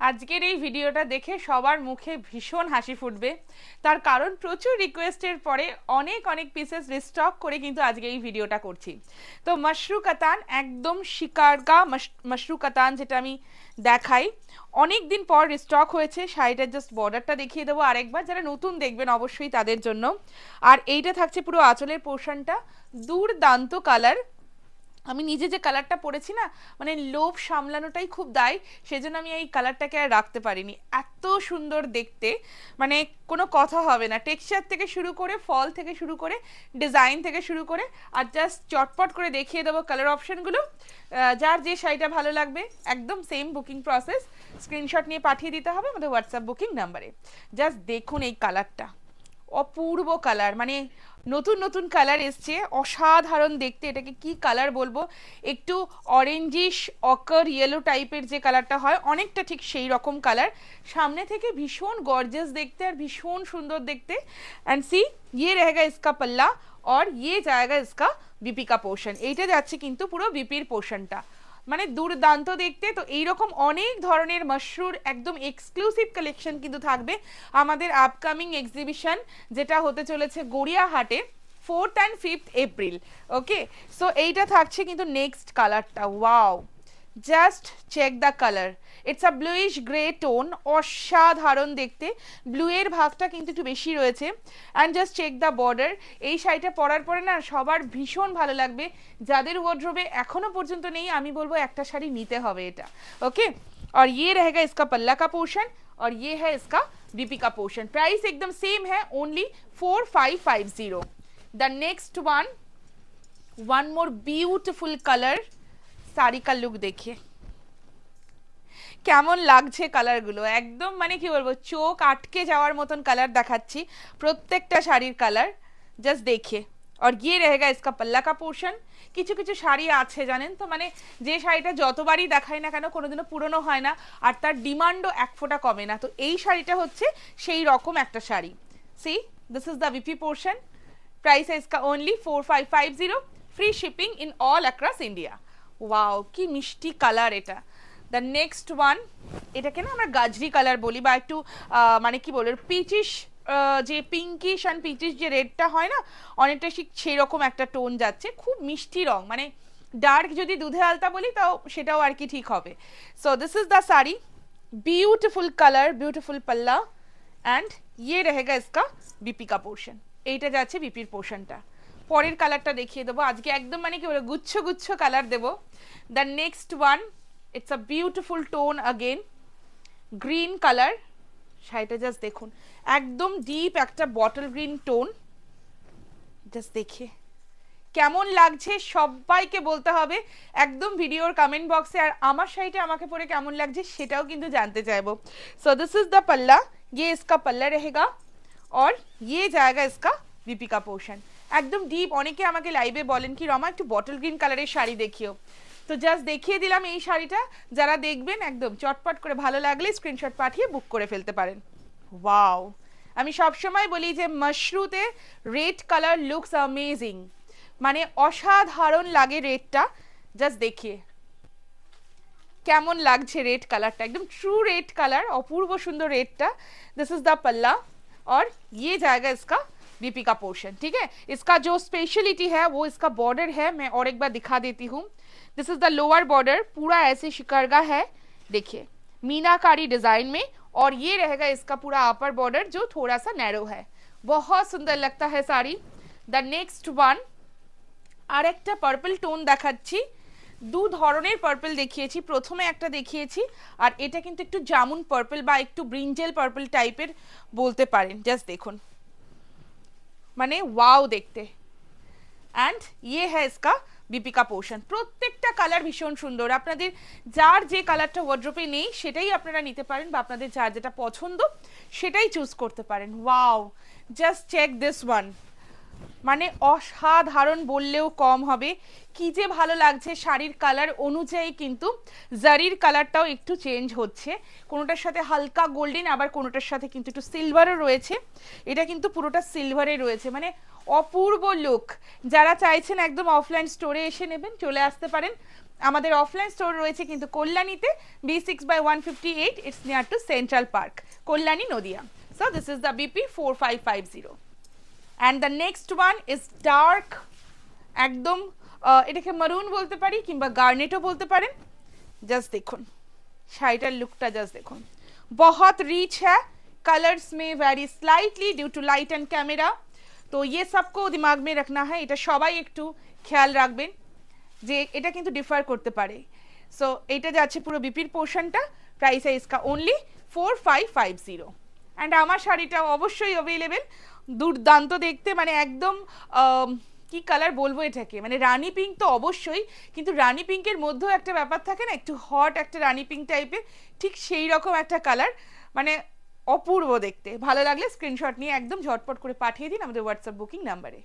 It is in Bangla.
আজকের এই ভিডিওটা দেখে সবার মুখে ভীষণ হাসি ফুটবে, তার কারণ প্রচুর রিকোয়েস্টের পরে অনেক অনেক পিসেস রিস্টক করে কিন্তু আজকে এই ভিডিওটা করছি। তো মাশরু কাতান, একদম শিকারগা মাশরু কাতান, যেটা আমি দেখাই অনেক দিন পর রিস্টক হয়েছে। শাড়িটার জাস্ট বর্ডারটা দেখিয়ে দেবো আরেকবার, যারা নতুন দেখবেন অবশ্যই তাদের জন্য। আর এইটা থাকছে পুরো আঁচলের পোর্শনটা, দুর্দান্ত কালার। আমি নিজে যে কালারটা পরেছি না, মানে লোভ সামলানোটাই খুব দায়, সেজন্য আমি এই কালারটাকে আর রাখতে পারিনি। এত সুন্দর দেখতে, মানে কোনো কথা হবে না। টেক্সচার থেকে শুরু করে, ফল থেকে শুরু করে, ডিজাইন থেকে শুরু করে, আর জাস্ট চটপট করে দেখিয়ে দেবো কালার অপশানগুলো। যার যে শাড়িটা ভালো লাগবে একদম সেম বুকিং প্রসেস, স্ক্রিনশট নিয়ে পাঠিয়ে দিতে হবে আমাদের হোয়াটসঅ্যাপ বুকিং নাম্বারে। জাস্ট দেখুন এই কালারটা, অপূর্ব কালার, মানে নতুন নতুন কালার এসছে, অসাধারণ দেখতে। এটাকে কি কালার বলবো, একটু অরেঞ্জিশ অকার ইয়েলো টাইপের যে কালারটা হয়, অনেকটা ঠিক সেই রকম কালার। সামনে থেকে ভীষণ গর্জিয়াস দেখতে আর ভীষণ সুন্দর দেখতে। অ্যান্ড সি, ইয়ে रहेगा इसका पल्ला और ये जाएगा इसका बीपी का पोर्शन। এইটা যাচ্ছে কিন্তু পুরো বিপির পোর্শনটা, মানে দুর্দান্ত দেখতে। তো এইরকম অনেক ধরনের মাশরুর একদম এক্সক্লুসিভ কালেকশন কিন্তু থাকবে আমাদের আপকামিং এক্সিবিশন, যেটা হতে চলেছে গড়িয়াহাটে 4th and 5th April. Okay, so এইটা থাকছে কিন্তু নেক্সট কালারটা, wow, just check the colour. It's a bluish grey tone, অসাধারণ দেখতে। ব্লু এর ভাগটা কিন্তু একটু বেশি রয়েছে। And just check the border. এই শাড়িটা পরার পরে না সবার ভীষণ ভালো লাগবে। যাদের ওয়ার্ড্রোবে এখনো পর্যন্ত নেই, আমি বলবো একটা শাড়ি নিতে হবে এটা। ওকে, और ये रहेगा इसका पल्ला का पोर्शन और ये है इसका बीपी का पोर्शन। प्राइस एकदम सेम है, only 4550। The next one more beautiful colour. Sari का लुक देखिए কেমন লাগছে কালারগুলো, একদম মানে কি বলবো, চোখ আটকে যাওয়ার মতন কালার দেখাচ্ছি প্রত্যেকটা শাড়ির কালার। জাস্ট দেখে। और ये रहेगा इसका पल्ला का पोर्शन। কিছু কিছু শাড়ি আছে জানেন তো, মানে যে শাড়িটা যতবারই দেখাই না কেন কোনোদিনও পুরনো হয় না, আর তার ডিমান্ডও এক ফোঁটা কমে না। তো এই শাড়িটা হচ্ছে সেই রকম একটা sari. See, this is the BP portion. Price है इसका only 4550, free shipping in all across India. Wow, কি মিষ্টি কালার এটা। দ্য নেক্সট ওয়ান, এটাকে না আমরা গাজরি কালার বলি, বা একটু মানে কি বলবো, পিচিশ, যে পিঙ্কিশ অ্যান্ড পিচিশ যে রেডটা হয় না, অনেকটা ঠিক সেই রকম একটা টোন যাচ্ছে। খুব মিষ্টি রং, মানে ডার্ক যদি দুধে আলতা বলি তাও সেটাও আর কি ঠিক হবে। So this is the sari, beautiful colour, beautiful পাল্লা, অ্যান্ড ইয়ে रहेगा इसका बीपी का पोर्शन। এইটা যাচ্ছে বিপির পোর্শনটা। পরের কালারটা দেখিয়ে দেবো আজকে, একদম মানে কি বলে গুচ্ছ গুচ্ছ কালার দেবো। The next one, it's a beautiful tone again, green colour. শাড়িটা জাস্ট দেখুন, একদম ডিপ একটা বটল গ্রিন টোন। জাস্ট দেখে কেমন লাগছে সবাইকে বলতে হবে একদম ভিডিওর কমেন্ট বক্সে, আর আমার শাড়িটা আমাকে পরে কেমন লাগছে সেটাও কিন্তু জানতে চাইবো। সো দিস ইজ দ্য पल्ला, ये इसका पल्ला रहेगा और ये जाएगा इसका बीपी का पोर्शन। একদম ডিপ। অনেকে আমাকে লাইভে বলেন কি রমা একটু বটল গ্রিন কালারের শাড়ি দেখিও, তো জাস্ট দেখিয়ে দিলাম এই শাড়িটা। যারা দেখবেন একদম চটপট করে ভালো লাগলে স্ক্রিনশট পাঠিয়ে বুক করে ফেলতে পারেন। ওয়াও, আমি সবসময় বলি যে মাশরুতে রেড কালার লুকস অ্যামেজিং, মানে অসাধারণ লাগে রেডটা। জাস্ট দেখিয়ে কেমন লাগছে রেড কালারটা, একদম ট্রু রেড কালার, অপূর্ব সুন্দর রেডটা। दिस इज द पल्ला और ये जाएगा इसका बीपी का पोर्शन। ठीक है, इसका जो स्पेशलिटी है वो इसका बॉर्डर है, मैं और एक बार दिखा देती हूँ। This is the lower border, पूरा ऐसे शिकारगा है, देखिए मीनाकारी डिजाइन में। और ये रहेगा इसका पूरा अपर बॉर्डर जो थोड़ा सा नैरो है। बहुत सुंदर लगता है साड़ी। द नेक्स्ट वन, আর একটা পার্পল টোন দেখাচ্ছি। দু ধরনের পার্পল দেখিয়েছি, প্রথমে একটা দেখিয়েছি, আর এটা কিন্তু একটু জামুন পার্পল বা একটু ব্রিঞ্জেল পার্পল টাইপের বলতে পারেন। জাস্ট দেখুন, মানে ওয়াও দেখতে। অ্যান্ড ইয়ে হ্যাঁ इसका बीपी का पोर्शन। প্রত্যেকটা কালার ভীষণ সুন্দর। আপনাদের যার যে কালারটা ওয়ার্ড্রোপে নেই সেটাই আপনারা নিতে পারেন, বা আপনাদের যার যেটা পছন্দ সেটাই চুজ করতে পারেন। Wow, just check this one, মানে অসাধারণ বললেও কম হবে। কি যে ভালো লাগছে, শাড়ির কালার অনুযায়ী কিন্তু জারির কালারটাও একটু চেঞ্জ হচ্ছে, কোনোটার সাথে হালকা গোল্ডেন, আবার কোনোটার সাথে কিন্তু একটু সিলভারও রয়েছে। এটা কিন্তু পুরোটা সিলভারে রয়েছে, মানে অপূর্ব লুক। যারা চাইছেন একদম অফলাইন স্টোরে এসে নেবেন চলে আসতে পারেন। আমাদের অফলাইন স্টোর রয়েছে কিন্তু কল্যাণীতে, B6/158, it's near to central park, Kalyani, Nadia. So this is the BP4550। And the next one is dark, একদম এটাকে মারুন বলতে পারি কিংবা গার্নেটও বলতে পারেন। জাস্ট দেখুন শাড়িটার লুকটা, জাস্ট দেখুন, बहुत रिच है, कलर्स में very slightly due to light and camera. तो ये सबको दिमाग में रखना है, এটা সবাই একটু খেয়াল রাখবেন যে এটা কিন্তু ডিফার করতে পারে। সো এটা যাচ্ছে পুরো বিপির পোর্শনটা, প্রাইস है इसका ओनली 4550। অ্যান্ড আমার শাড়িটাও অবশ্যই অ্যাভেলেবেল, দুর্দান্ত দেখতে, মানে একদম কি কালার বলবো এটাকে, মানে রানী পিঙ্ক তো অবশ্যই, কিন্তু রানী পিঙ্কের মধ্যেও একটা ব্যাপার থাকে না, একটু হট একটা রানী পিঙ্ক টাইপের, ঠিক সেই রকম একটা কালার, মানে অপূর্ব দেখতে। ভালো লাগলে স্ক্রিনশট নিয়ে একদম ঝটপট করে পাঠিয়ে দিন আমাদের হোয়াটসঅ্যাপ বুকিং নাম্বারে।